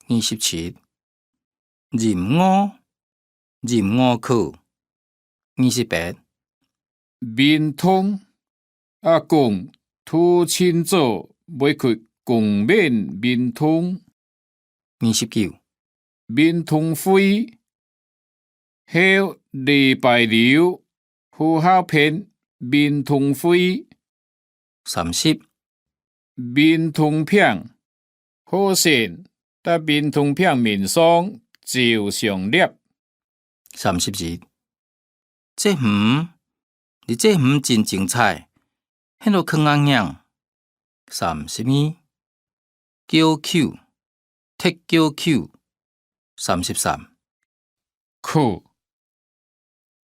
27. 任我考。28. 面通阿公土清早要去公免面通。29. 面通会后礼拜六好好片面通会。30. 面通片好先在面通片面上照上粒。32. 这鱼，你这鱼真精彩，迄落坑仔样。32. 叫球，踢叫球。33. 考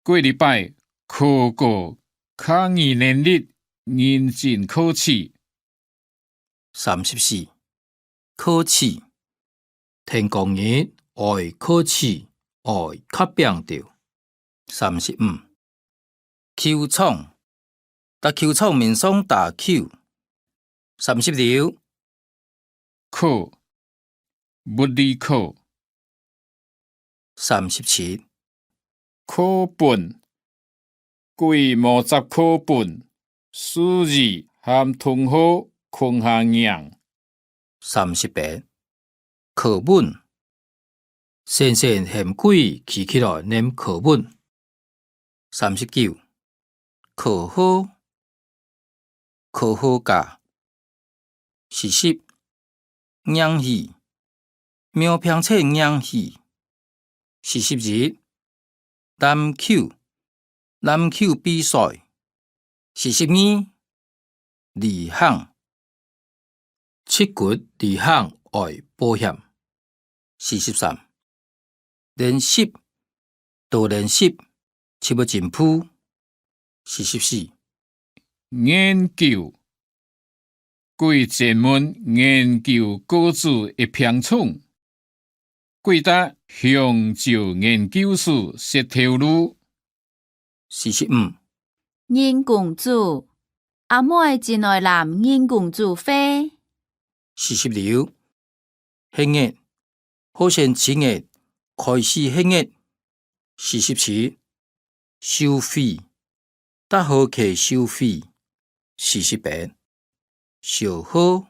过礼拜考过考语能力认真考试。34. 考试，天公日爱考试，爱较拼着。35. 球场，打球场面上打球。36. 考物理考。37. 课本规50课本，数字和同学困下样。38. 课文，先生嫌鬼起起来念课文。39. 考好教。40. 演戏，苗平册演戏。41. 篮球比赛。42. 离行，七骨离行爱保险。43. 练习，多练习，七要进步。44. 研究贵专门研究果子一片虫，贵达香蕉研究所石头路。45. 人公主，阿妹真爱男人公主飞。46. 兴业，好先请业开始兴业。47. 收费，搭好客收费。48. 烧好，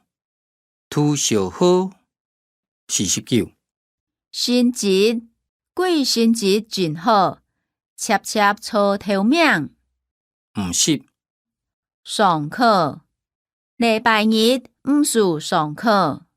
涂烧好。49. 升职，贵升职真好，切切错头名。50. 上课，礼拜日毋是上课。